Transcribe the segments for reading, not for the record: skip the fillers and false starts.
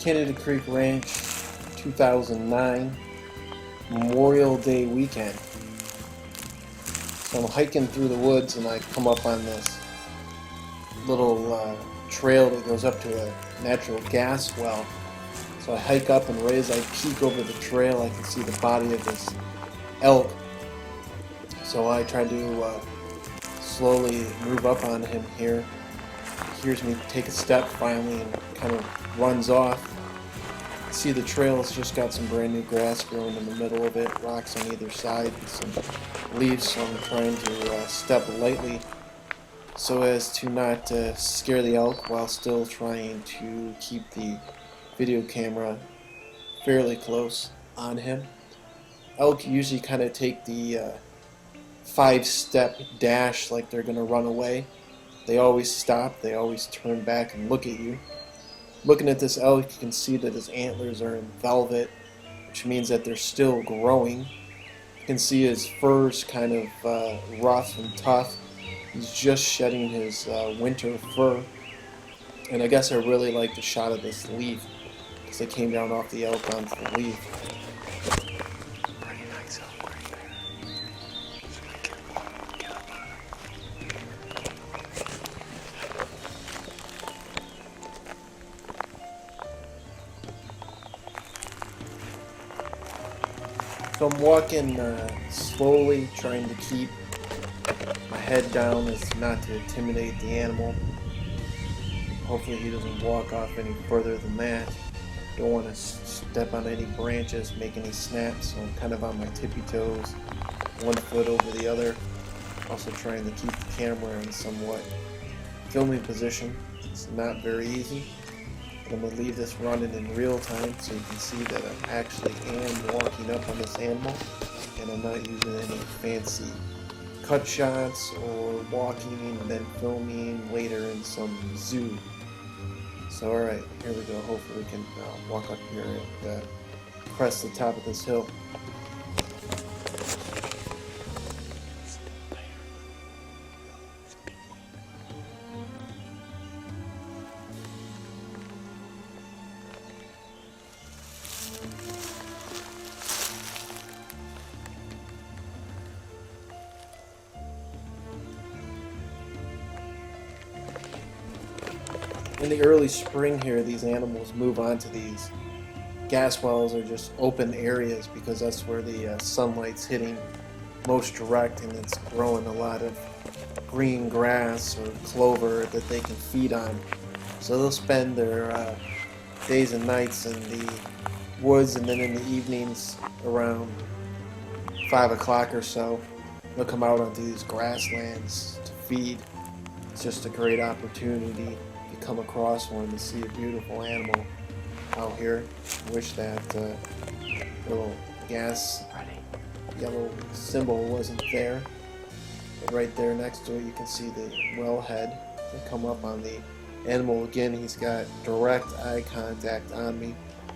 Canada Creek Ranch, 2009, Memorial Day weekend. So I'm hiking through the woods and I come up on this little trail that goes up to a natural gas well. So I hike up, and right as I peek over the trail I can see the body of this elk. So I try to slowly move up on him here. He hears me take a step finally and kind of runs off. See, the trail has just got some brand new grass growing in the middle of it, rocks on either side, and some leaves, so I'm trying to step lightly so as to not scare the elk while still trying to keep the video camera fairly close on him. Elk usually kind of take the 5-step dash like they're going to run away. They always stop, they always turn back and look at you. Looking at this elk, you can see that his antlers are in velvet, which means that they're still growing. You can see his fur's kind of rough and tough. He's just shedding his winter fur. And I guess I really like the shot of this leaf, because it came down off the elk onto the leaf. Pretty nice elk right there. Get up on it. So I'm walking slowly, trying to keep my head down as not to intimidate the animal. Hopefully he doesn't walk off any further than that. Don't want to step on any branches, make any snaps, so I'm kind of on my tippy toes, one foot over the other. Also trying to keep the camera in somewhat filming position. It's not very easy. I'm going to leave this running in real time so you can see that I actually am walking up on this animal, and I'm not using any fancy cut shots or walking and then filming later in some zoo. So alright, here we go. Hopefully we can walk up here and crest the top of this hill. In the early spring here, these animals move on to these gas wells or just open areas because that's where the sunlight's hitting most direct, and it's growing a lot of green grass or clover that they can feed on. So they'll spend their days and nights in the woods, and then in the evenings around 5 o'clock or so, they'll come out onto these grasslands to feed. It's just a great opportunity. Come across one to see a beautiful animal out here. I wish that little gas yellow symbol wasn't there, but right there next to it you can see the wellhead to come up on the animal. Again, he's got direct eye contact on me.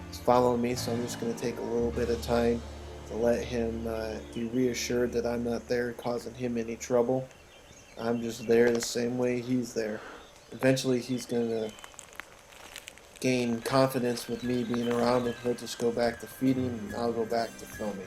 He's following me, so I'm just going to take a little bit of time to let him be reassured that I'm not there causing him any trouble. I'm just there the same way he's there. Eventually he's going to gain confidence with me being around, and he'll just go back to feeding and I'll go back to filming.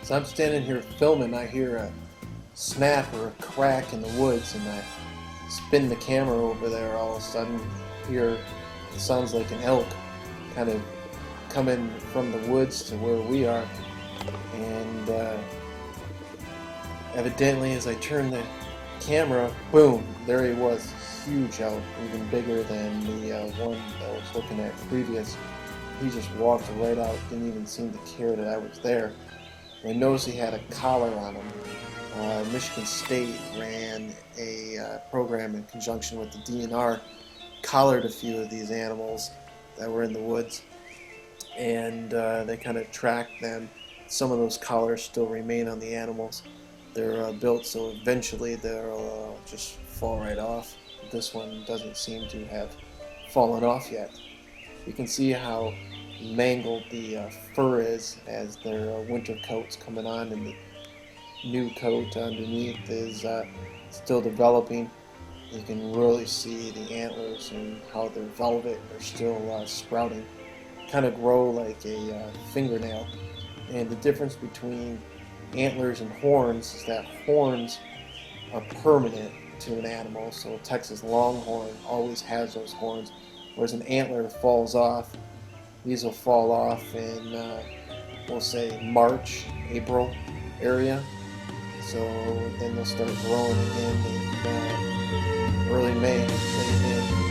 So I'm standing here filming, I hear a snap or a crack in the woods, and I spin the camera over there. All of a sudden hear it sounds like an elk kind of coming from the woods to where we are, and evidently as I turn the camera, boom, there he was, huge elk, even bigger than the one that I was looking at previous. He just walked right out, didn't even seem to care that I was there. I noticed he had a collar on him. Michigan State ran a program in conjunction with the DNR, collared a few of these animals that were in the woods, and they kind of tracked them. Some of those collars still remain on the animals. They're built so eventually they'll just fall right off. This one doesn't seem to have fallen off yet. You can see how mangled the fur is as their winter coat's coming on, and the new coat underneath is still developing. You can really see the antlers and how they're velvet. They're still sprouting, kind of grow like a fingernail. And the difference between antlers and horns is that horns are permanent to an animal. So a Texas Longhorn always has those horns, whereas an antler falls off. These will fall off in, we'll say, March, April area. So then they'll start growing again in early May, late May.